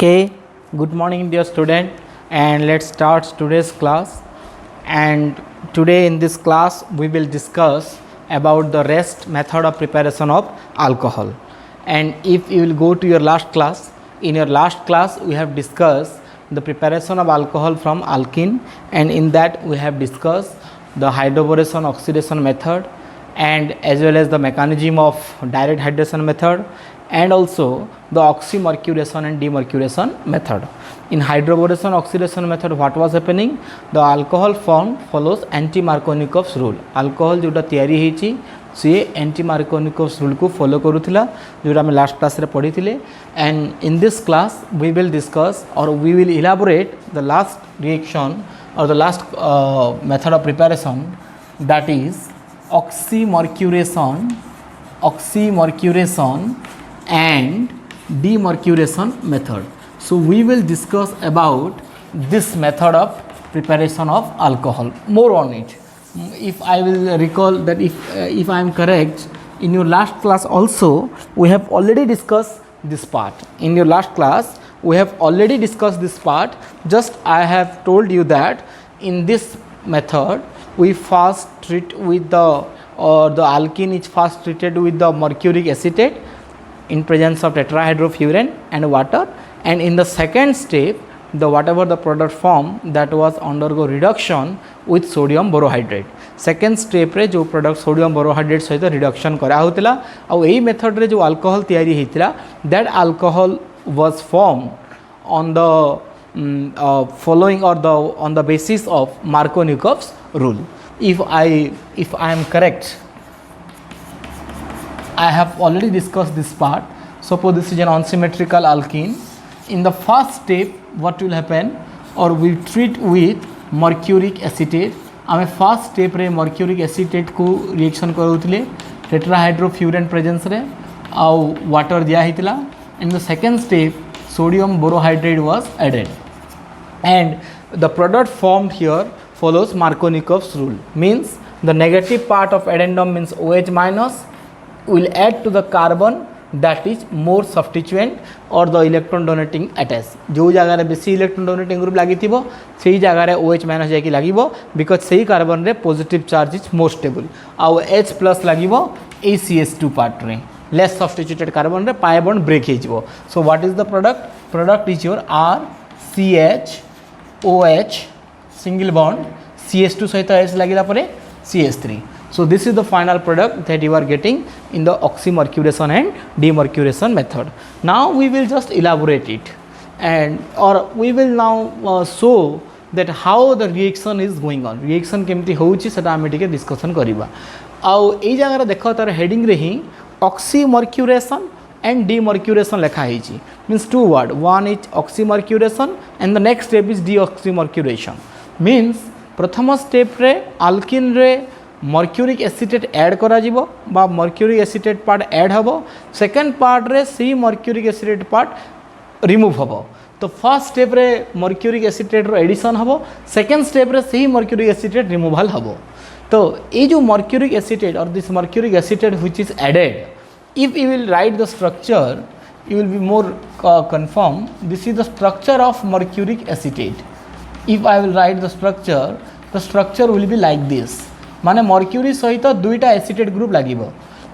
Okay, good morning dear student, and let's start today's class. And today in this class we will discuss about the rest method of preparation of alcohol. And if you will go to your last class, in your last class we have discussed the preparation of alcohol from alkene, and in that we have discussed the hydroboration oxidation method and as well as the mechanism of direct hydration method and also the oxymercuration and demercuration method. In hydroboration oxidation method, what was happening? The alcohol formed follows anti-Markovnikov's rule. Alcohol जोटा तैयारी होईची से anti-Markovnikov's rule को follow करूथिला जोटा हम last class रे पढ़ी थिले. And in this class we will discuss or we will elaborate the last reaction or the last method of preparation, that is oxymercuration and demercuration method. So we will discuss about this method of preparation of alcohol, more on it. If I will recall that if I am correct, in your last class also we have already discussed this part. In your last class we have already discussed this part. Just I have told you that in this method we first treat with the alkene is first treated with the mercuric acetate in presence of tetrahydrofuran and water, and in the second step the whatever the product form that was undergo reduction with sodium borohydrate. Second step रे जो product sodium borohydrate सहित reduction करा होतिला और एही method रे जो alcohol तैयारी हेतिला, that alcohol was formed on the following or on the basis of Markovnikov's rule. If I am correct, I have already discussed this part. Suppose this is an unsymmetrical alkene. In the first step what will happen, or we treat with mercuric acetate. आमे first step रे mercuric acetate को reaction करूथिले tetrahydrofuran presence रे आउ water दिया हितला. In the second step sodium borohydrate was added, and the product formed here follows Markovnikov's rule. Means the negative part of addendum means OH minus will add to the carbon that is more substituent or the electron donating attach. जो जगह रे बेसी electron donating group लागि थिबो सेही जगह रे OH minus जाकी लागिबो, because सेही carbon रे positive charge is more stable. आउ H plus लागिबो ACH2 part रे less substituted carbon रे pi bond break हेजिबो. So what is the product? Product is your RCH OH single bond CH2 सहित H लागिला परे CH3. So this is the final product that you are getting in the oxymercuration and demercuration method. Now we will just elaborate it, and or we will now show that how the reaction is going on. Reaction केमती होउची सेटा हम एटिके discussion करिबा. आउ एई जगह रे देखो तार हेडिंग रे ही oxymercuration and demercuration लिखा हेची. Means two word, one is oxymercuration and the next step is deoxymercuration. Means प्रथम स्टेप रे alkene रे mercuric acetate ऐड करा जिवो बा mercuric acetate part ऐड हबो. सेकंड पार्ट रे सी mercuric acetate part रिमूव हबो. तो फर्स्ट स्टेप रे mercuric acetate रो एडिशन हबो, सेकंड स्टेप रे सी mercuric acetate रिमूवल हबो. तो ये जो mercuric acetate or this mercuric acetate which is added, if you will write the structure you will be more confirm. This is the structure of mercuric acetate. If I will write the structure will be like this. माने mercury सहित दुईटा acetate group लागिबो,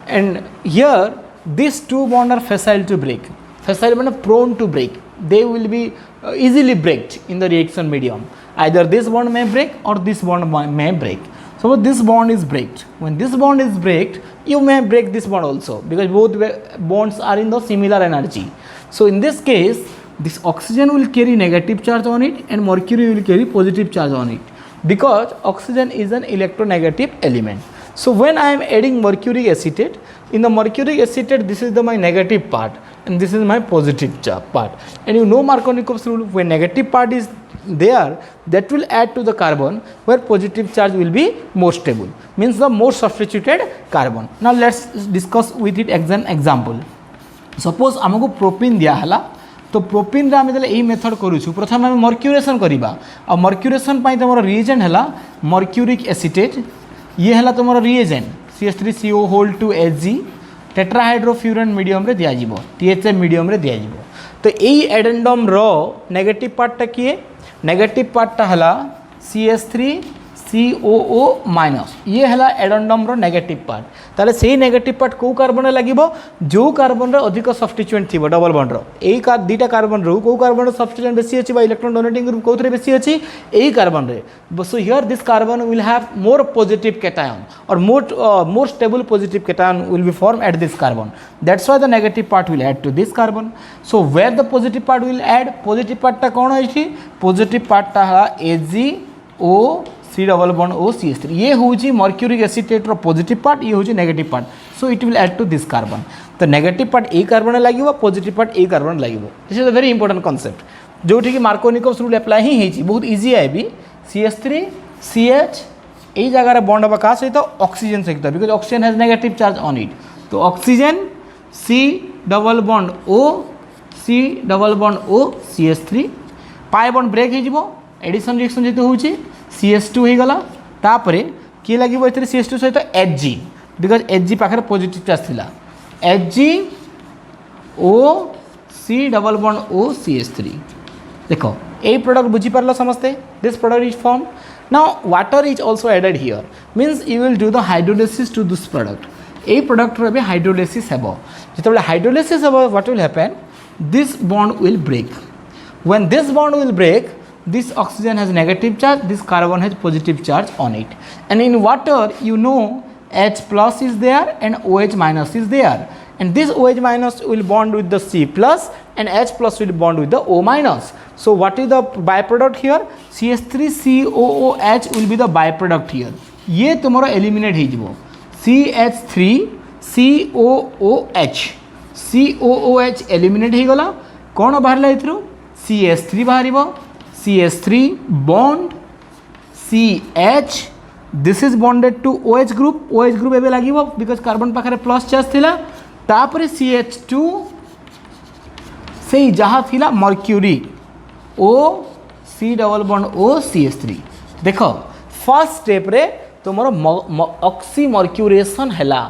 and here these two bonds are facile to break. Facile माने prone to break. They will be easily breaked in the reaction medium. Either this bond may break or this bond may break. So this bond is breaked. When this bond is breaked, you may break this bond also, because both bonds are in the similar energy. So in this case, this oxygen will carry negative charge on it and mercury will carry positive charge on it, because oxygen is an electronegative element. So when I am adding mercuric acetate, in the mercuric acetate this is my negative part and this is my positive part. And you know Markovnikov's rule, when negative part is there, that will add to the carbon where positive charge will be more stable, means the more substituted carbon. Now let's discuss with it an example. Suppose आमको propene दिया हला, तो propyne रे आमे देले एही method करूछु. प्रथम आमे मर्क्यूरेशन करिबा आ मर्क्यूरेशन पई तमरो रिएजेंट हला मर्क्यूरिक एसिटेट. ये हला तमरो रिएजेंट CH3CO2Hg टेट्राहाइड्रोफ्यूरन मीडियम रे दिया जिवो, THM मीडियम रे दिया जिवो. तो यही एडेंडम रो नेगेटिव पार्टा किए नेगेटिव पार्टा है CH3 COO माइनस ये है एडेंडम रो नेगेटिव पार्ट ताले से नेगेटिव पार्ट कौ कार्बन लगे जो कार्बन रे अधिक सब्स्टिट्यूएंट थी डबल बॉन्ड रो यही दुईटा कार्बन रू कौ कार्बन सब्स्टिट्यूएंट बेसी अच्छी इलेक्ट्रॉन डोनेटिंग ग्रुप कौन बेसी अच्छी यही कार्बन रे so here this carbon will have more positive cation और more stable positive cation will be form at this carbon that's why the negative part will add to this carbon so where the positive part will add positive पार्टा कौन है positive पार्टा है AgO C double bond O CH3 ये हूँ mercuric acetate रो positive part ये हूँ negative part so it will add to this carbon तो नेगेटिव पार्ट ए कार्बन लगे पॉजिटिव पार्ट ए कार्बन लगे this is a very important concept जो कि मार्कोनिकस रूल अप्लाई ही है बहुत इजी है भी CH3 CH यही जगह बॉन्ड हम क्या सहित ऑक्सीजन सहित because oxygen has negative charge on it तो oxygen C double bond O C double bond O CH3 pi bond break हो एडिशन रिएक्शन जेहेतु होची CH2 हो गला तापरे किए लगे CH2 सहित Hg बिकॉज Hg पाखे पॉजिटिव चार्ज थिला HgO C double bond O CH3 देखो यही प्रोडक्ट बुझीपार समस्ते this product is form now water is also added here means you will do the hydrolysis to this product यही product रे hydrolysis हेबो जिते hydrolysis हेबो what will happen this bond will break when this bond will break this oxygen has negative charge, this carbon has positive charge on it. And in water, you know H plus is there and OH minus is there. And this OH minus will bond with the C plus and H plus will bond with the O minus. So what is the byproduct here? CH3COOH will be the byproduct here. ये तुम्हारा eliminate ही जीवो CH3COOH COOH eliminate ही गला कौन बाहर ला इतरो CH3 बाहरी बो CH3 bond CH this is bonded to OH group एबे लगी बिकॉज कार्बन पाखे प्लस चार्ज थिला तापरे CH2 से जहाँ थिला mercury O C double bond O CH3 देखो फर्स्ट स्टेप रे तुमर ऑक्सी मर्क्यूरेशन हैला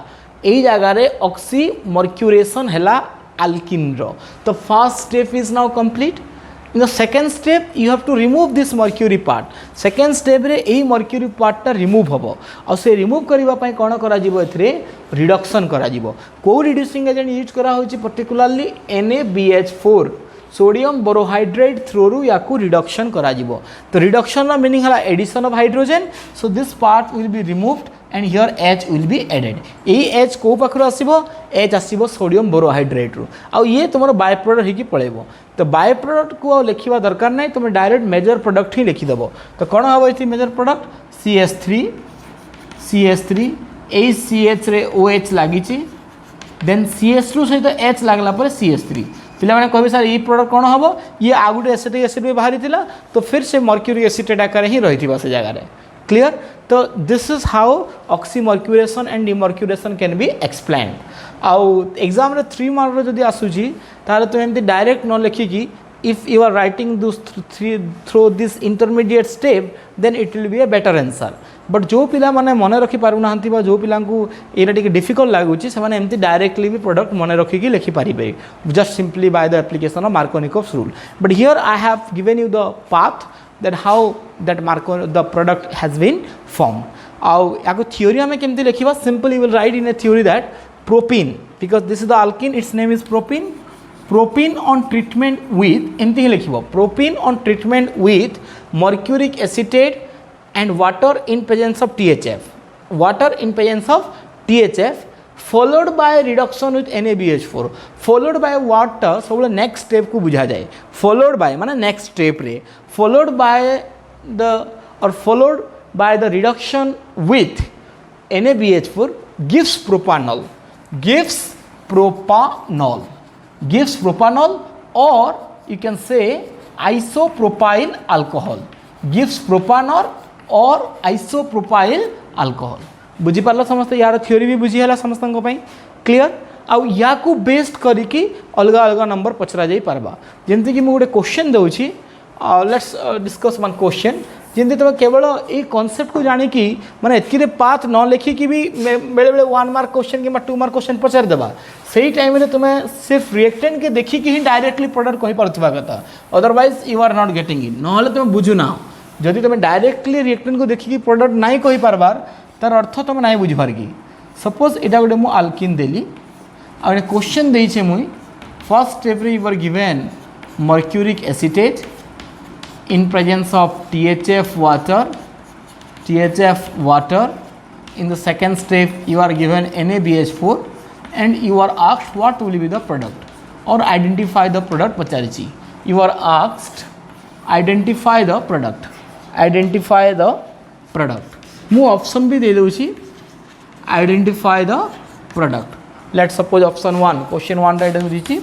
एई जगह रे ऑक्सी मर्क्यूरेशन हैला अल्किन रो तो first step is now complete In the second step, you have to remove this mercury part. Second step रे यही mercury part टा remove होबो और से remove करिबा पई कोन करा जिवो एथरे reduction करा जिवो को reducing agent यूज करा होची particularly NaBH4 sodium borohydride through रु याकू रिडक्शन करा जिवो तो रिडक्शन रा मीनिंग हला addition of hydrogen so this part will be removed and here H will be added ए H को पाखरो आसीबो H आसीबो सोडियम बोरोहाइड्रेट रु आ ये तुमरो बाय प्रोडक्ट हिकी पळेबो तो बाय प्रोडक्ट को लिखिबा दरकार नै तुम डायरेक्ट मेजर प्रोडक्ट ही लिखि देबो तो कोन हबो इथि मेजर प्रोडक्ट CH3 CH रे OH लागिची देन CH2 सहित H लागला पर CH3 पिला माने कहबे सर ये प्रोडक्ट कौन हम ये आ गोटे एसिटिक एसिड भी बाहरी थिला तो फिर से मर्क्यूरी एसिटेट आकार ही रही थी से जगह क्लियर तो this is how oxymercuration and demercuration can be explain आउ एग्जाम रे 3 मार्क जदि आसुची ताले तो एमती डायरेक्ट न लिखिकी if you are writing those through this intermediate step then it will be a better answer but जो पिला माने मने रखी पारु नाहंती बा जो पिला को एरा टिके डिफिकल्ट लागुची से माने एमती डायरेक्टली भी प्रोडक्ट मने रखी की लिखि पारिबे just simply by the application of Markovnikov's rule but here I have given you the path that how that the product has been formed आउ याको थ्योरी हमें केमती लिखिबा simple you will write in a theory that propene because this is the alkene its name is propene on treatment with एमती ही लिखिबो propene on treatment with mercuric acetate and water in presence of THF followed by reduction with NaBH4 followed by water सब next step को बुझा जाए followed by माने next step रे followed by the reduction with NaBH4 gives propanol or you can say isopropyl alcohol gives propanol or isopropyl alcohol बुझी पारल समस्त यार थ्योरी भी बुझी है समस्त क्लियर आउ या को बेस्ड करिकी अलग अलग नंबर पचरा जाई पारबा जेमती कि मु गोटे क्वेश्चन दउची लेट्स डिस्कस वन क्वेश्चन जमी तुम केवल ये कॉन्सेप्ट को जानिकी माने एति पाथ न लिखिकी भी बेले बेले 1 मार्क क्वेश्चन कि 2 मार्क क्वेश्चन पचार देवा से टाइम रे तुम सिर्फ रिएक्टेंट के देखिकी ही डायरेक्टली प्रोडक्ट कहि पारथबा कथा otherwise you are not getting in नहले तुम बुझुना जदि तुम डायरेक्टली रिएक्टेंट को देखिकी प्रोडक्ट नहीं कहि पारबार तार अर्थ तुम नहीं बुझिपार कि सपोज एटा गोटे मु अल्किन देली आ क्वेश्चन देइछे मुई फर्स्ट स्टेप रे you are given mercuric acetate in presence of THF water. In the second step you are given NaBH4 and you are asked what will be the product or identify the product pacharichi. You are asked identify the product. Mu option bhi de douchi identify the product. Let's suppose option 1 question 1 right douchi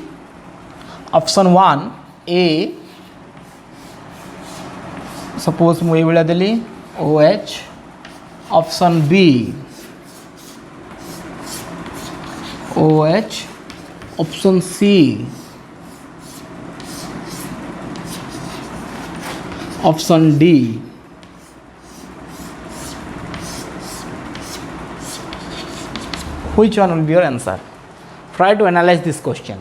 option 1 A suppose मुझे भाया देली OH option B OH option C option D which one will be your answer? Try to analyze this question.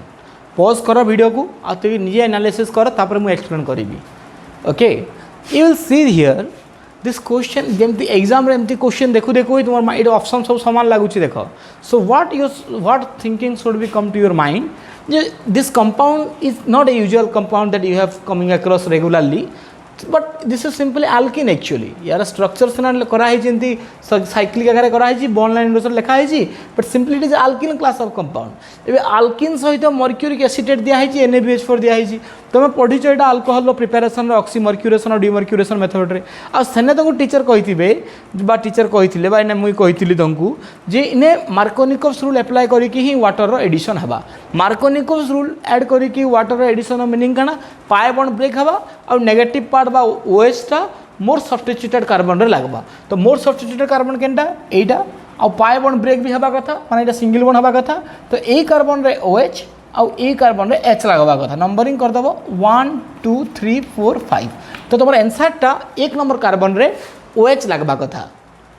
Pause कर video को आ तो निजे analysis कर तापर मु explain करी okay you will see here this question जमती एग्जाम रे एमती क्वेश्चन देखु देखु तुम माइंड ऑप्शन सब समान लागुची देख so what thinking should be come to your mind जे this compound is not a usual compound that you have coming across regularly but this is simply alkene actually यार structure से कराई जमी cyclic आगे कराई बॉन्ड लाइन रोसर लिखाई but simply it is alkene class of compound एवं alkene सहित मर्क्यूरिक एसिटेट दिखाई NaBH4 दिखाई तुम पढ़ीच यहाँ आल्कोहल प्रिपेरेसन ऑक्सी मर्क्यूरेसन और डिमर्क्यूरेसन मेथड रे आ सेने तुमको टीचर कही टीचर कही मुझे कही तुमको जे इने मार्कोनिकोव्स रूल एप्लाय करके वाटर एडिशन हवा मार्कोनिकोव्स रूल ऐड करके वाटर एडिशन मीनिंग कण पाए बॉन्ड ब्रेक हवा और नेगेटिव पार्ट बा OH टा मोर सब्स्टिट्यूटेड कार्बन रे लागबा तो मोर सब्स्टिट्यूटेड कार्बन केनटा एटा आ पाए बॉन्ड ब्रेक भी हवा कथा माने एटा सिंगल बॉन्ड हवा कथा तो ए कार्बन रे OH आउ ए कार्बन रे H लगवा कथा नंबरिंग कर दबो 1 2 3 4 5 तो तुम आंसर टा 1 नंबर कार्बन रे OH लगवा कथा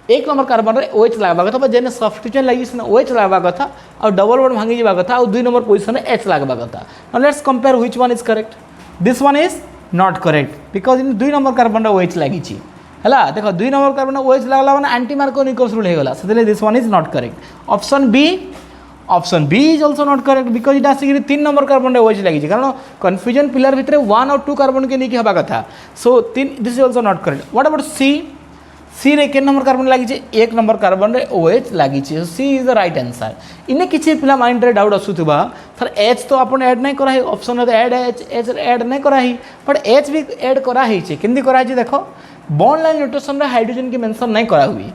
1 नंबर कार्बन रे OH लगवा कथा जेने सब्स्टिट्यूशन लगी से OH लगवा कथा और डबल बॉन्ड भांगी जावा कथा और 2 नंबर पोजीशन रे H लगवा कथा now let's compare which one is correct this one is not correct because in 2 number carbon रे OH लगी है देख 2 नंबर कार्बन OH लगला माने एंटी मार्कोनिकोव्स रूल हेगला से this one is not correct option B is also not correct because it आसिक 3 number carbon OH लगी कारण कन्फ्यूजन पिलर भितर 1 और 2 कार्बन के नहीं हवा कथा so this is also not correct what about C रे के नंबर कार्बन लगी 1 नंबर कार्बन OH लगी सी इज द राइट आंसर इने किसी पिला माइंड रे डाउट आसुथबा सर H तो अपन ऐड नहीं कराई ऑप्शन रे ऐड H ऐड नहीं कराई बट H भी ऐड करा ही छे केंदी करा छी देखो बॉन्ड लाइन नोटेशन रे हाइड्रोजन के मेंशन नहीं करा हुई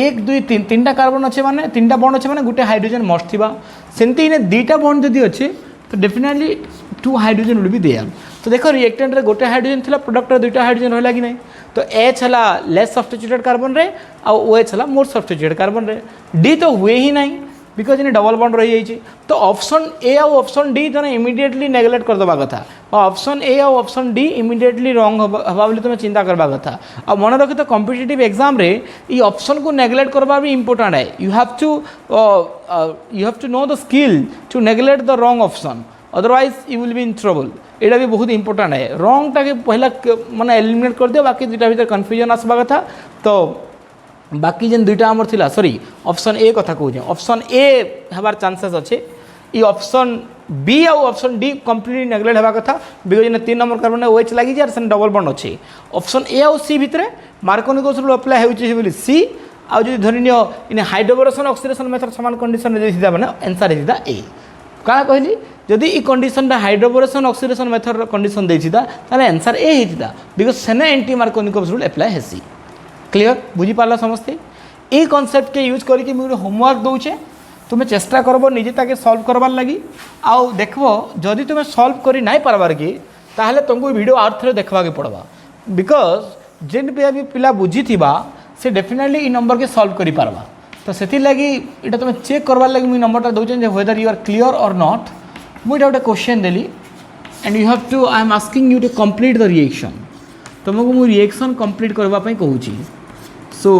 1 2 3 3टा कार्बन अच्छे माने 3टा बॉन्ड अच्छे माने गोटे हाइड्रोजन मस्ट थिबा सेंती इने 2टा बॉन्ड जदी अच्छे तो definitely 2 hydrogen will be there तो देखो रिएक्टेंट रे गोटे हाइड्रोजन थिला प्रोडक्ट रे 2टा हाइड्रोजन रहला कि नहीं तो H हला लेस सब्स्टिट्यूटेड कार्बन रे आ OH हला मोर सब्स्टिट्यूटेड कार्बन रे D तो हुए ही नहीं बिकॉज इन डबल बॉन्ड रही जाइए तो ऑप्शन ए और ऑप्शन डी तो इमिडिएटली नेग्लेक्ट कर दबा कथा ऑप्शन ए और ऑप्शन डी इमिडिएटली रॉन्ग हवा बोली तुम चिंता करबा कथा और मन रखी तो कॉम्पिटिटिव एग्जाम रे ये ऑप्शन को नेग्लेक्ट करबा भी इंपोर्टेंट है you have to know the skill to neglect the wrong option otherwise you will be in trouble एटा भी बहुत इंपोर्टेंट है रॉन्ग टाके पहला माने एलिमिनेट कर दियो बाकी दुटा भीतर कन्फ्यूजन आसबा कथा तो बाकी जेन 2टा आमर थिला सॉरी ऑप्शन ए कथा कहूँ ऑप्शन ए हबार चांसेस अच्छे ये ऑप्शन बी और ऑप्शन डी कंप्लीटली नेग्लेक्ट हवा कथा because in 3 number carbon OH लगी और सेन डबल बॉन्ड अच्छे ऑप्शन ए और सी भितर मार्कोनिकोव्स रूल अप्लाई होची सी आ जो धरनियो इन हाइड्रोबोरेशन ऑक्सीडेशन मेथड समान कंडीशन देथिदा माने आंसर हेतिदा ए का कहली जदि ई condition hydroboration oxidation method condition देथिदा ताले आंसर ए हेतिदा बिकॉज सेने एंटी मार्कोनिकोव्स रूल अप्लाई हेसी क्लियर बुझी पाला समस्ते ये कॉन्सेप्ट के यूज करके मुझे होमवर्क दूचे तुम्हें चेष्टा करब निजे ताके सॉल्व करबार लगी आउ देखबो जदि तुम्हें सॉल्व करी नहीं पारबार की ताहले तुमको वीडियो आउट थ्रे देखबा के पड़बा बिकॉज जेन भी पिला बुझी थिबा से डेफिनेटली ई नंबर के सॉल्व करी पारबा तो सेति लगी इटा तुम्हें चेक करबार लगी मुई नंबरटा दउछन जे whether you are clear or not मुई गोटे क्वेश्चन देली and you have to I am asking you to complete the reaction तुमको मु रिएक्शन कंप्लीट करबा पई कहूची so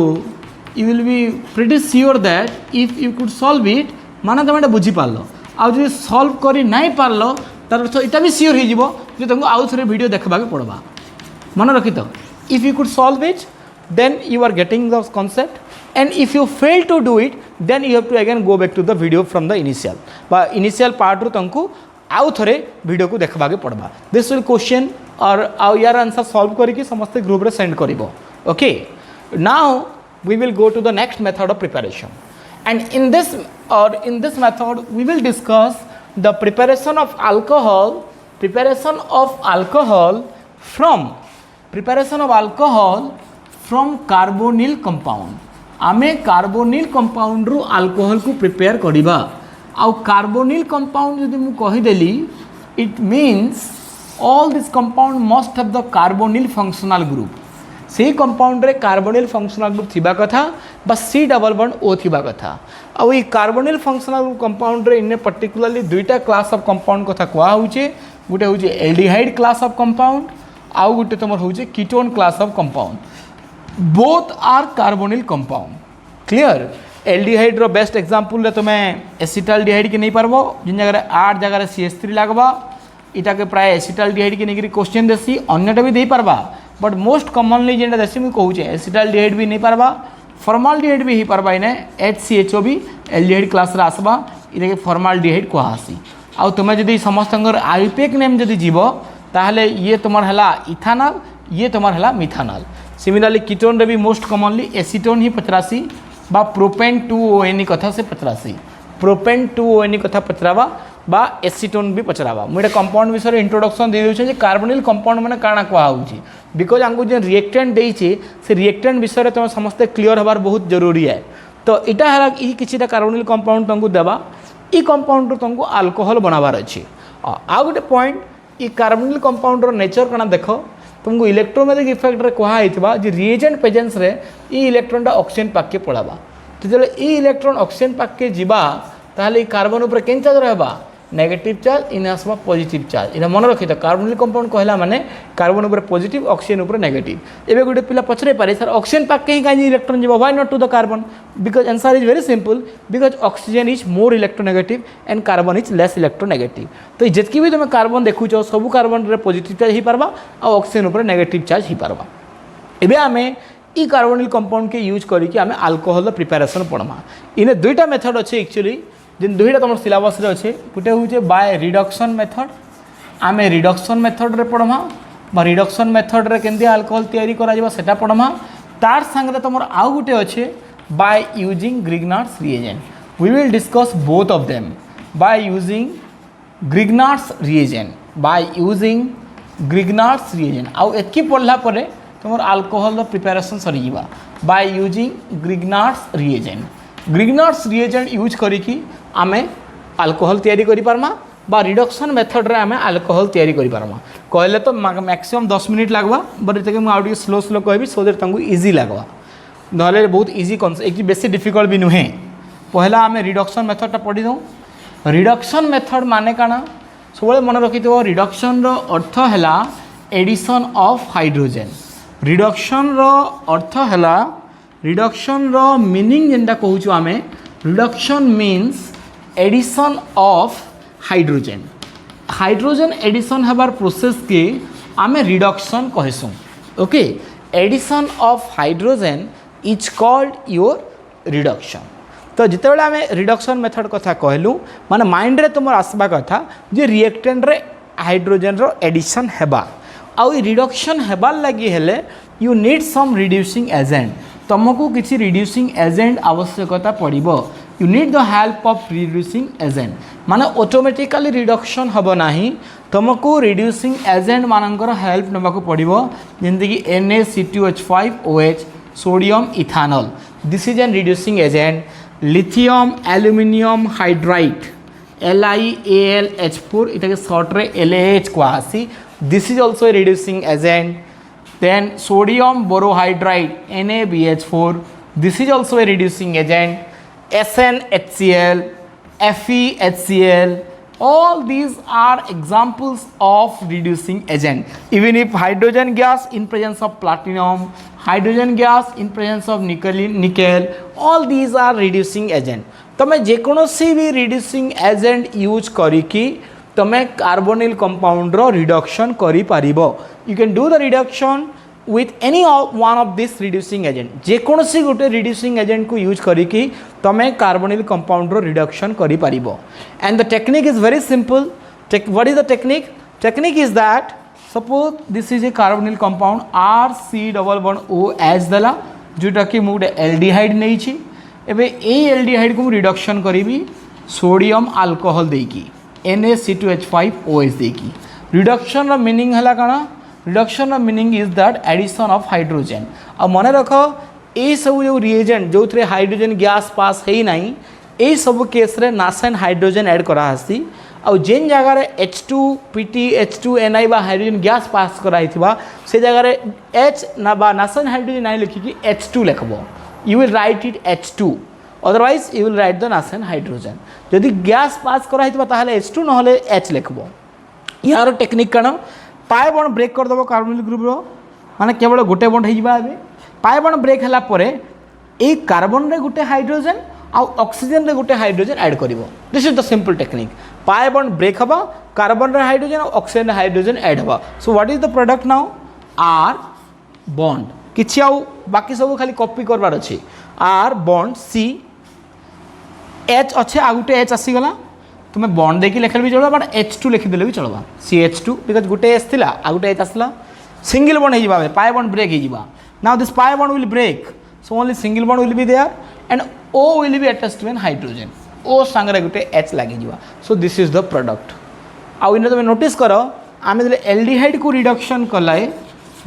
you will be pretty sure that if you could solve it माने तुम बुझी पारल आ जो सॉल्व करी नहीं पारल तार अर्थ इटा भी श्योर हो जिवो जे तुमको आउ थरे वीडियो देखबा के पड़बा मन रखी तो if you could solve it then you are getting the concept, and if you fail to do it then you have to again go back to the video from the initial part ru तुमको आउ थरे video को देखबा के पड़बा. This will question और आउ यार answer solve करके समस्त ग्रुप रे send करिवो. Okay, now we will go to the next method of preparation, and in this method we will discuss the preparation of alcohol from carbonyl compound. आमे carbonyl compound रू alcohol को prepare करिबा. आउ carbonyl compound जदि मु कहि देली it means all this compound must have the carbonyl functional group. से कंपाउंड रे कार्बोनिल फंक्शनल ग्रुप थिबा कथा बा सी डबल बॉन्ड ओ थिबा कथा. आउ ई कार्बोनिल फंक्शनल कंपाउंड रे इन पर्टिकुलरली दुईटा क्लास ऑफ कंपाउंड कथा कुआ होचे. गुटे होचे एल्डिहाइड क्लास ऑफ कंपाउंड, आउ गुटे तमर होचे ketone class of compound. Both are carbonyl compound. Clear. Aldehyde रो बेस्ट एग्जांपल रे तुम एसिटाल्डिहाइड के नहीं पारबो जिन जगह 8 जगह CH3 लागबा इटा के प्राय एसिटाल्डिहाइड के नहीं क्वेश्चन देसी. अन्यटा भी दे पारबा बट मोस्ट कॉमनली जेंटा देसी मु कहूचे एसिटाल्डिहाइड भी नहीं पारबा, फॉर्माल्डिहाइड भी ही पारबा. इने HCHO भी एल्डिहाइड क्लास रे आसबा. इटा के फॉर्माल्डिहाइड को आसी. आ तुम जदी समस्त आईपेक नेम जदी जीवो ताहले ये तुमर हला इथानल, ये तुमर हला मिथानल. सिमिलरली कीटोन रे भी मोस्ट कॉमनली एसीटोन ही पचरासी बा प्रोपेन 2ONE कथा से पचरासी. प्रोपेन 2ONE कथा पचरावा बा एसीटोन भी पचरावा. मुझे कंपाउंड विषय इंट्रोडक्शन दे देउछे जे कार्बोनिल कंपाउंड माने काना कुआ होउची बिकॉज आंगु जे रिएक्टेंट देइछे से रिएक्टेंट विषय तुम समस्ते क्लियर हबार बहुत जरूरी है. तो इटा हला ई किछिटा कार्बोनिल कंपाउंड तुमको देबा. ई कंपाउंड रो तुमको अल्कोहल बनाबार अछि. आ गोटे पॉइंट ई कार्बोनिल कंपाउंड रो नेचर काना देखो तुमको इलेक्ट्रोमैग्नेटिक इफेक्ट रे कहा हितबा जे रिएजेंट प्रेजेंस रे ई इलेक्ट्रॉन टा ऑक्सीजन पाक के पड़ाबा. तो जले ई इलेक्ट्रॉन ऑक्सीजन पाक के जीवा ताहले ई कार्बन ऊपर केन चार्ज रहबा नेगेटिव चार्ज, इन आसबा पॉजिटिव चार्ज. इना मन रखि त कार्बोनिल कंपाउंड कहला माने कार्बन ऊपर पॉजिटिव, ऑक्सीजन ऊपर नेगेटिव. एबे गुटे पिला पछरे पारे सर ऑक्सीजन पाक के ही काई इलेक्ट्रॉन जीवा why not to the carbon. Because answer is very simple, because oxygen is more electronegative and carbon is less electronegative. तो जेतकी भी तुम कार्बन देखुछ सब कार्बन रे पॉजिटिव चार्ज ही पारबा आ ऑक्सीजन ऊपर नेगेटिव चार्ज ही पारबा. एबे आमे ई कार्बोनिल कंपाउंड के यूज करिकि आमे अल्कोहल प्रिपरेशन पढमा. इने दुईटा मेथड अछि एक्चुअली जिन दुईटा तुम सिलेबस रे अच्छे. गोटे हूँ बाय रिडक्शन मेथड. आम रिडक्शन मेथड रे पढ़मा बा रिडक्शन मेथड रे केंदी अल्कोहल तैयारी करा जिवो सेटा पढ़मा. तार संगे तुम आउ गोटे अच्छे by using Grignard's reagent. We will discuss both of them by using Grignard's reagent. आउ एतकी पढ़ला परे तुम अल्कोहल प्रिपरेशन सरी जिवा by using Grignard's reagent. Grignard's reagent use करिकी आमे अल्कोहल तैयारी करि पारमा बा रिडक्शन मेथड रे आमे अल्कोहल तैयारी करि पारमा. कहले तो मैक्सिमम 10 मिनिट लागबा बट एते मु आउडी स्लो कहबी सो दैट तंगु इजी लागबा. नहले बहुत इजी कॉन्सेप्ट एक बेसी डिफिकल्ट भी नुहे. पहला आमे रिडक्शन मेथड ता पढी दो. रिडक्शन मेथड माने काना सबले मन रखितो. रिडक्शन रो अर्थ हैला एडिशन ऑफ हाइड्रोजन. रिडक्शन रो अर्थ हैला रिडक्शन रो मीनिंग जेंटा कहूछु आमे reduction means addition of hydrogen. Hydrogen addition हबार प्रोसेस के आमे रिडक्शन कहसु. Okay, addition of hydrogen is called your reduction. तो जिते आमे रिडक्शन मेथड कथा कहलु माने माइंड रे तुम आसबा कथा जे रिएक्टेंट रे हाइड्रोजन रो एडिशन हेबा. आउ रिडक्शन हेबार लगी हेले you need some reducing agent. तुमको किसी रिड्यूसिंग एजेंट आवश्यकता पड़ो. You need the help of reducing agent माने ऑटोमेटिकली रिडक्शन हम ना. तुमको रिड्यूसिंग एजेंट मानकर हेल्प नाक पड़ो जमीक NaC2H5OH sodium ethanal. This is an reducing agent. Lithium aluminium hydride LiAlH4 इटा सर्ट रे LaH कहसी. This is also a reducing agent. Then sodium borohydride NaBH4, this is also a reducing agent. SnHCl, FeHCl, All these are examples of reducing agent. Even if hydrogen gas in presence of platinum, hydrogen gas in presence of nickel, all these are reducing agent. तमे जेकोसी भी reducing agent use करिकी तमे carbonyl compound रो reduction करि पारिबो. You can do the reduction with any one of this reducing agent. जेकोसी गोटे reducing agent को use करिकी तमे carbonyl compound रो reduction करि पारिबो. And the technique is very simple. What is the technique? Technique is that suppose this is a carbonyl compound RC11OH दला जोटा कि मुझे aldehyde नहीं छी. एबे ए एल्डिहाइड को रिडक्शन करी सोडियम अल्कोहल देकी NaC2H5OH देकी. रिडक्शन रो मीनिंग हला काना? रिडक्शन रो meaning is that addition of hydrogen. अब मन रख ए सब जो रिएजेंट जो थे हाइड्रोजन गैस पास है नहीं ए सब केस रे नासेन हाइड्रोजन ऐड करा हसी. आउ जेन जगह H2 PT H2Ni बा हाइड्रोजन गैस पास कराई थिबा से जगह H ना बा नासेन हाइड्रोजन नहीं लिखिकी H2 लिखबो. You will write it H2, otherwise you will write the nascent hydrogen. यदि गैस पास कराई थिबा ताहले H2 नहले H लिखबो. यार टेक्निक कण पाए बॉन्ड ब्रेक कर दबो कार्बोनिल ग्रुप रो माने केवल गोटे बॉन्ड हो जिबा. एबे पाए बॉन्ड ब्रेक हला परे ए कार्बन रे गोटे हाइड्रोजन आउ ऑक्सीजन रे गोटे हाइड्रोजन ऐड करिवो. This is the simple technique. Pi bond break हबा कार्बन रे हाइड्रोजन और ऑक्सीजन रे हाइड्रोजन ऐड हबा. So what is the product now? आर बॉन्ड किछि आउ बाकी सब खाली कॉपी करबार अछि. आर बॉन्ड सी एच अच्छे आ गोटे एच आसीगला तुम बॉन्ड देखिए लिखले भी चलबा बट H2 लिखिदेले भी चलबा. CH2 बिकज गोटे एच थिला आ गोटे एच आसला सिंगल बॉन्ड हो जिबा पाए बॉन्ड ब्रेक हो जिबा. Now this pi bond will break so only single bond will be there and O will be attached to an hydrogen. O संगे गोटे एच लागी जिबा. So this is the product. आउ इन तुम नोटिस कर आमे जले एल्डिहाइड को रिडक्शन कलाए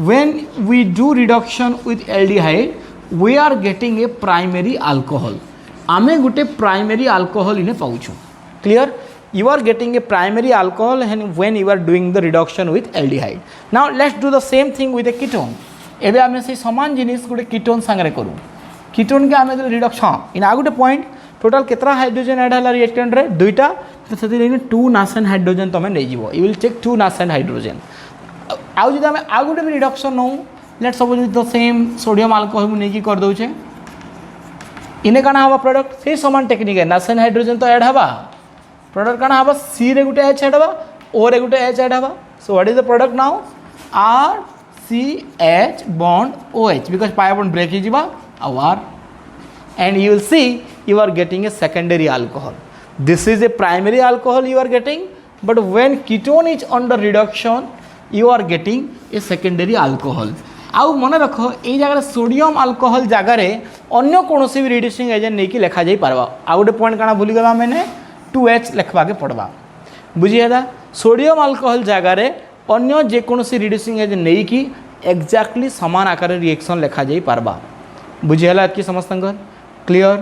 when we do reduction with aldehyde we are getting a primary alcohol. आमे गोटे primary alcohol इने पाउछु. Clear? You are getting a primary alcohol when you are doing the reduction with aldehyde. Now let's do the same thing with a ketone. एबे आमे से समान जिनिस गोटे ketone संगे करू. कीटोन के आमे रिडक्शन इन आ गोटे पॉइंट टोटल केतरा हाइड्रोजन ऐड हला रिएक्टेंट रे दुईटा तो सेति लेने 2 नासेन हाइड्रोजन तमे नै जिवो. You will check 2 नासेन हाइड्रोजन. आउ जब आम आउ गोटे भी रिडक्शन नौ let suppose the same sodium alcohol नहीं कर दौचे इने काना हवा प्रोडक्ट से समान टेक्निक है. नासेन हाइड्रोजन तो ऐड हवा प्रोडक्ट काना हवा सी रे गोटे एच ऐड हवा ओ रे गोटे एच ऐड हवा. सो what is the product now? RCH bond OH because pi bond break ही जिबा are and you will see you are getting a secondary alcohol. This is a primary alcohol you are getting but when ketone is under reduction you are getting a secondary alcohol. आउ मन रख ये जगह sodium alcohol जगार अन्य कौन भी reducing agent नहीं कि लिखा जाई पारबा. आउ गोटे पॉइंट काना भूलीगला मैंने 2H लिखवा के पड़वा. बुझीगला सोडियम अल्कोहल जगार अन्य जेकोसी रिड्यूसिंग एजेंट नहीं कि एक्जाक्टली सामान आकार रिएक्शन लिखा जाई पारबा. बुझीगला कि समस्त क्लियर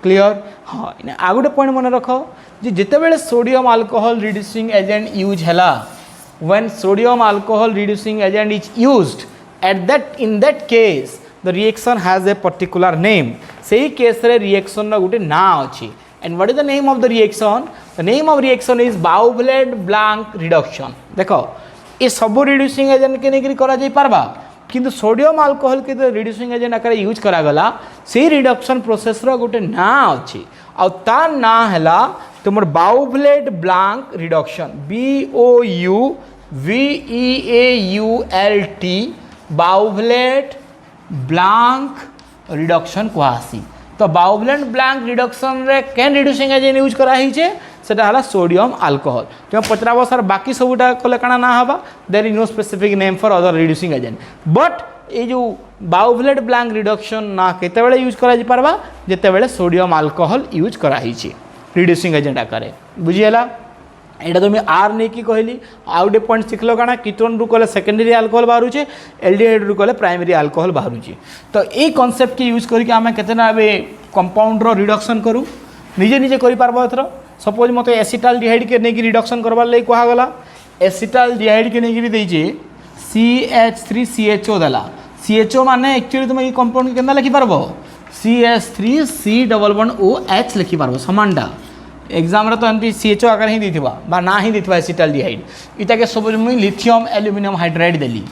क्लियर. हाँ आ गोटे पॉइंट मन रख जिते बेले sodium alcohol reducing agent use हैला when sodium alcohol reducing agent is used in that case the reaction has a particular name. सही केस रे reaction ना गुटे ना अछि. And what is the name of the reaction? The name of reaction is Bauer-Blanc reduction. देखो ये सब reducing agent के नेकरी करा जाई पारबा किंतु सोडियम अल्कोहल के तो रिड्यूसिंग एजेंट आकार यूज करा गला से रिडक्शन प्रोसेस रो गुटे ना अछि. आ ता ना हैला तुमर Bauer-Blanc reduction BOUVEAULT Bauer-Blanc reduction कहसी. तो Bauer-Blanc reduction रे केन रिड्यूसिंग एजेंट यूज करा ही छे सेटा हला सोडियम अल्कोहल. तुम पचराबो सर बाकी सबुटा कले काना ना हबा there is no specific name for other reducing agent but ये जो Bauer-Blanc reduction ना केते बेले यूज करा जी पारबा जेते बेले सोडियम अल्कोहल यूज करा ही छे रिड्यूसिंग एजेंट आकार. बुझीगला एटा तो आर नहीं कि कहली आउ गोटे पॉइंट शिखल काना कीटोन रु कले सेकेंडरी अल्कोहल बाहर एल्डिहाइड रु कले प्राइमरी अल्कोहल बाहर. तो ये कॉन्सेप्ट के यूज करके आम केतना कंपाउंड रो रिडक्शन करूँ निजे निजे कर पारबो. एथर सपोज मत एसिटाल्डिहाइड के नहीं रिडक्शन करवार लगी कहगला एसिटाल्डिहाइड के नहीं देचे CH3CHO देला. CHO माने एक्चुअली तुम ये कंपाउंड के लिखि पारबो CH3C डबल बॉन्ड OH लिखि पारबो समानटा एग्जाम रे तो एमती सीएचओ आकार ही देथिबा बा ना ही देथिबा एसिटाल्डिहाइड इटा के सब मुई लिथियम एल्युमिनियम हाइड्राइड देली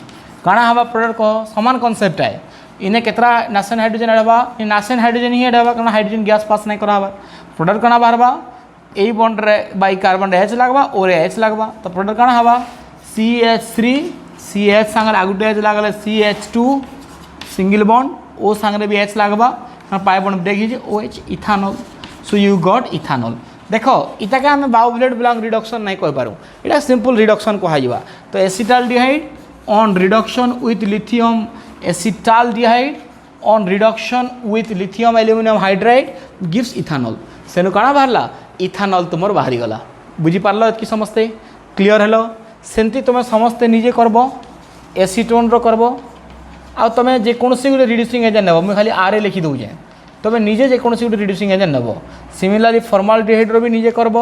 काना हवा प्रोडक्ट को समान कांसेप्ट है इने केतरा नासेन हाइड्रोजन एडबा इ नासेन हाइड्रोजन ही एडबा कारण हाइड्रोजन गैस पास नहीं कराबा प्रोडक्ट काना बाहरबा ए बॉन्ड रे बाई कार्बन एच लागबा और एच लागबा तो प्रोडक्ट काना हवा CH3 CH संगे आगुटे एच लागले CH2 सिंगल बॉन्ड ओ संगे भी एच लागबा पाई बॉन्ड ब्रेक हिजे OH ethanol so you got ethanol देखो इटा के आम बायोब्लेड ब्लॉक रिडक्शन नहीं कह पारूँ इटा सिंपल रिडक्शन कहुआ तो acetaldehyde on reduction with lithium acetaldehyde on reduction with lithium aluminium hydride gives ethanol सेनु काना बाहरला इथानॉल तुमर बाहरी गला बुझी पारलो एतकी समस्ते क्लियर हेलो सेमती तुम समस्ते निजे करब एसीटोन रो करब आ तुम जेकोसी गोटे रिड्यूसिंग एजेंट नेब मुझे खाली आर लिखि दूचे तुम निजे जेकोसी गोटे रिड्यूसिंग एजेंट नेब सिमिलारली फॉर्माल्डिहाइड रो भी निजे करब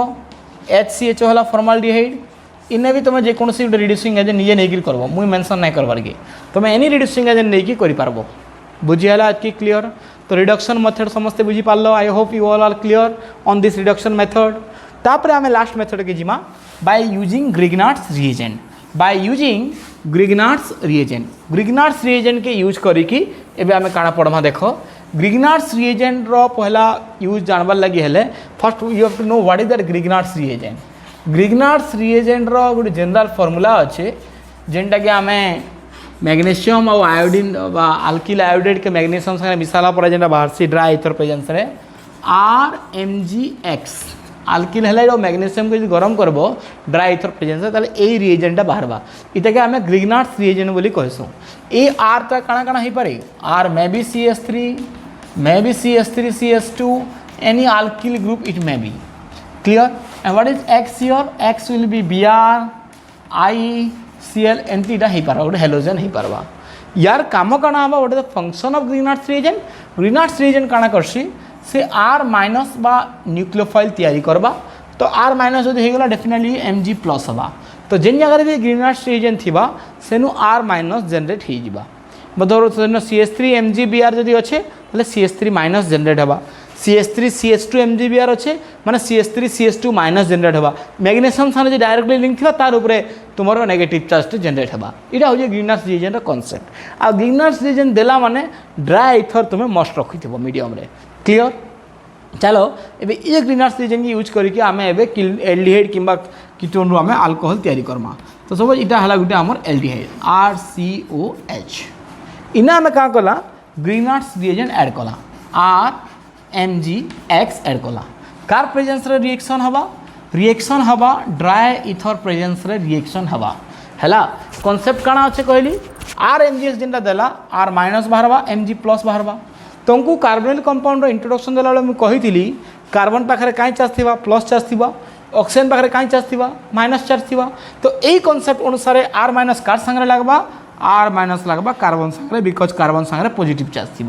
HCHO होला फॉर्माल्डिहाइड इन्हें भी तुम जेकोसी गोटे रिड्यूसिंग एजेंट निजे नहीं करब मुझे मेंशन नहीं करबार कि तुम एनी रिड्यूसिंग एजेंट नहीं कर बुझीगला एतकी क्लियर तो रिडक्शन मेथड समस्ते बुझी पारल I hope you all are clear on this reduction method तापर आम लास्ट मेथड के जिमा by using Grignard's reagent by using Grignard's reagent के यूज करिकी एबे आमे काना पढ़मा देखो ग्रिग्नार्ड्स रिएजेंट रो पहला यूज जानबार लगी हेले first you have to know what is that Grignard's reagent रो गोटे जनरल फॉर्मूला अच्छे जेनटा कि आमे मैग्नेशियम और आयोडीन आल्किल आयोडेट के मैग्नेशियम संगे मिसाला पर जेनटा बाहर से ड्राई इथर प्रेजेंस रे RMgX आल्किल है मैग्नेशियम को गरम करब ड्राई इथर प्रेजेंस ताले ए रिएजेंटा बाहरबा इटा के आम ग्रिग्नार्ड्स रिएजेंट बोली कहसुँ ए आर ता काना काना हो पारे R may be CH3 CH2 any alkyl group it may be clear and what is X here X will be Br ICl एमती इटा हो पार गोटे हेलोजेन हो पारबा यार काम काना हम what is the function of Grignard's reagent काना करसी से R माइनस बा न्यूक्लियोफाइल तैयारी करबा तो R माइनस जो होगला डेफिनेटली Mg प्लस हवा तो जेन जगह भी ग्रिग्नार्ड्स रिएजेंट थिबा सेनु R माइनस जनरेट हो जिबा मतलब CH3 MgBr जदि अच्छे ताले CH3 माइनस जनरेट हवा CH3 CH2 MgBr अच्छे माने CH3 CH2 माइनस जनरेट हवा मैग्नेशियम साने डायरेक्टली लिंक थिबा तार ऊपर तुमरो नेगेटिव चार्ज जनरेट हवा इटा हो ग्रिग्नार्ड्स रिएजेंट कॉन्सेप्ट आ ग्रिग्नार्ड्स रिएजेंट देला माने ड्राई इथर तुम मस्ट रखिथिबो मीडियम रे क्लियर चलो एबे ये ग्रिग्नार्ड्स रिएजेंट यूज करके आमे एबे एल्डिहाइड किंबा कीटोन रो आमे अल्कोहल तैयारी करमा तो सब इटा हला गुटे हमर एल्डिहाइड RCOH इना आमे का कला ग्रिग्नार्ड्स रिएजेंट ऐड कला RMgX ऐड कला कार प्रेजेंस रे रिएक्शन हवा ड्राई इथर प्रेजेंस रे रिएक्शन हवा हैला कांसेप्ट काना अच्छे कहली RMgX जेनटा देला R माइनस बाहरबा Mg प्लस बाहरबा तुमको कार्बोनिल कंपाउंड इंट्रोडक्शन देला बेले मुझे कही कार्बन पाखे कहीं चार्ज थी प्लस चार्ज थी ऑक्सीजन पाखे कहीं चार्ज थी माइनस चार्ज थी तो यही कॉन्सेप्ट अनुसार R माइनस कार संगे लगवा R माइनस लगवा कार्बन संगे बिकज कार्बन संगे पॉजिटिव चार्ज थी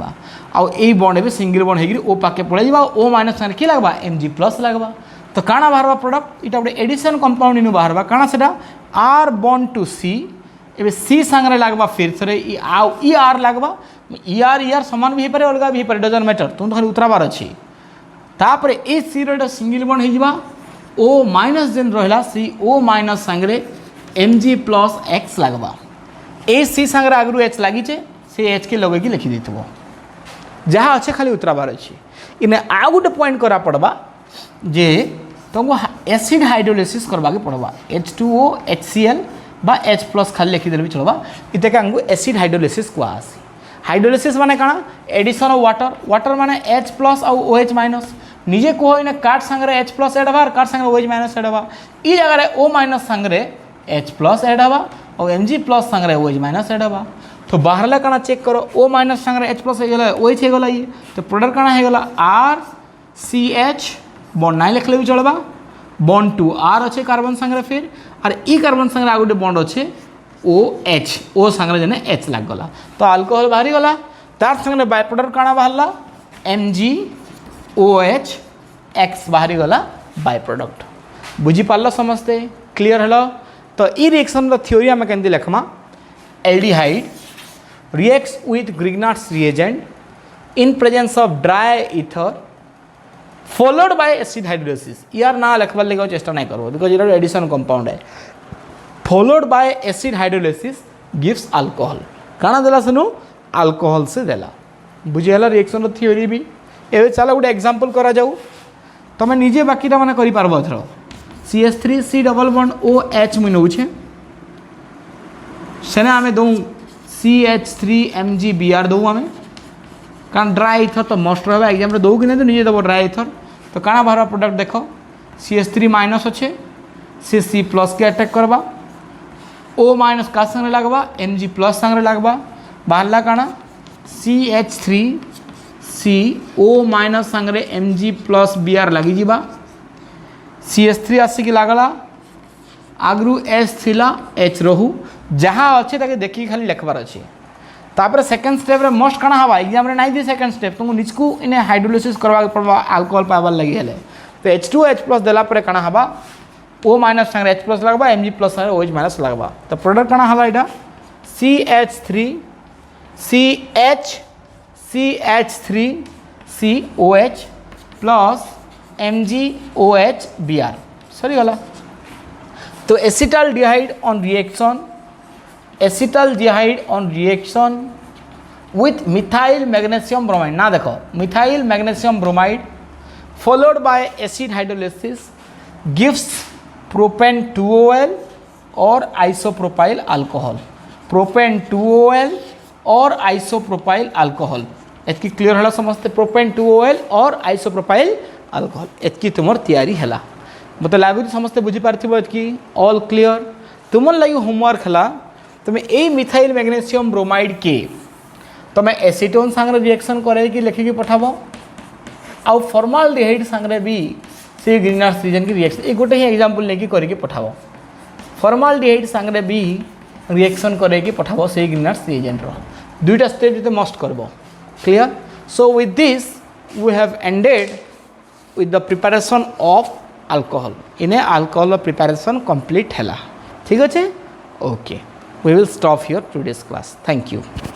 आई बॉन्ड भी सिंगल बॉन्ड हो पाके पड़े जा O माइनस संगे कि लगवा Mg प्लस लगवा तो काना बाहर प्रोडक्ट इटा गोटे एडिशन कंपाउंड इन बाहर काना से R बॉन्ड टू C ए C संगे लगवा फिर से ई R लगवा ER सामान भी पारे अलग भी पारे डजन मैटर तुम तो खाली उतराबार अच्छी तापर ए सी रो सिंगल बॉन्ड हो O माइनस जेन रहा सी O माइनस संगे Mg प्लस X लगवा ए सी संगे आगु H लगी से H के लगे लिखि देथिबो जहाँ अच्छे खाली उतराबार अच्छी इन आउ गोटे पॉइंट करा पड़वा जे तुमको एसिड हाइड्रोलिसिस करवा के पड़वा H2O HCl बा H प्लस खाली लिखिदेले भी चलवा इतके आमको एसिड हाइड्रोलिसिस कहुआसी हाइड्रोलिसिस माने काना एडिशन ऑफ वाटर माने H प्लस और OH माइनस निजे कहो इन काट संगे H प्लस एड हवा काट संगे OH माइनस एड हवा ई जगह O माइनस संगे H प्लस एड हवा और Mg प्लस संगे OH माइनस एड हवा तो बाहर काना चेक करो O माइनस संगे H प्लस हो OH होगला ये तो प्रोडक्ट काना होगला RCH बॉन्ड ना लिखले भी चलवा बॉन्ड टू R अच्छे कार्बन संगे फिर और ई कार्बन संगे आ गोटे बॉन्ड अच्छे OH O संगे जने H लग गला तो अल्कोहल बाहरी गला तार संगे बाय प्रोडक्ट काना बाहरला MgOH X बाहरी गला बाय प्रोडक्ट बुझी पारल समझते क्लियर हलो तो ई रिएक्शन रो थ्योरी आम केमती लिखमा aldehyde reacts with Grignard's reagent in presence of dry ether followed by acid hydrolysis यार ना लिखबार लगे चेष्टा नहीं करो बिकज ये एडिशन कंपाउंड है followed by acid hydrolysis gives alcohol काना देला सुनु अल्कोहल से देला बुझीगला रिएक्शन थ्योरी भी ए चलो गोटे एग्जांपल करा जाऊ तुम निजे बाकीटा माने करि पारबो एथरो CH3C डबल बॉन्ड OH मुई नौछे सेने आमे दऊ CH3MgBr दऊ आमे कारण ड्राई इथर तो मस्ट रहा एग्जाम दौ कि नहीं तो निजे दब ड्राई इथर तो काଣା बाहर प्रोडक्ट देख CH3 माइनस अच्छे सी C प्लस के अटैक करवा O माइनस का संगे लगवा Mg प्लस संगे लगवा बाहरला काଣା CH3C O माइनस संगे Mg प्लस Br लगी जीवा CH3 आसिक लगला आगु H थिला H रहू जहाँ अच्छे ताके देखिए खाली लिखबार अच्छे तापर सेकेंड स्टेप रे मोस्ट काଣା हवा एग्जाम रे नहीं दी सेकेंड स्टेप तुमको निजकू इने हाइड्रोलिसिस करवा पड़वा अल्कोहल पाइबार लगी हेले तो H2H प्लस देला पर काଣା हवा O माइनस संगे H प्लस लगवा Mg प्लस संगे OH माइनस लगवा तो प्रोडक्ट काଣା हवा इटा CH3COH प्लस MgOH Br सरी गला तो acetaldehyde on reaction with methyl magnesium bromide ना देखो methyl magnesium bromide followed by acid hydrolysis gives propane 2OL और isopropyl alcohol propane 2OL और isopropyl alcohol एतकी क्लियर हला समझते propane 2OL और isopropyl alcohol एतकी तुमर तैयारी हला मतलब लाइब्रेरी समझते बुझी पारथिबो एतकी ऑल क्लियर तुमन लगी होमवर्क हला तुम्हें ए मिथाइल मैग्नेशियम ब्रोमाइड के तुम्हें एसीटोन सांगरे रिएक्शन करे कि लिखिकी पठाबो आउ फॉर्माल्डिहाइड सांगरे भी से ग्रीनहाउस रीजन की रिएक्शन एक गोटे ही एग्जांपल लेके करके पठाबो फॉर्माल्डिहाइड सांगरे भी रिएक्शन करे कि पठाबो से ग्रीनहाउस रीजन रो दुईटा स्टेप जते मस्ट करबो clear so with this we have ended with the preparation of alcohol in a alcohol preparation complete hela ठीक अच्छे okay we will stop here today's class thank you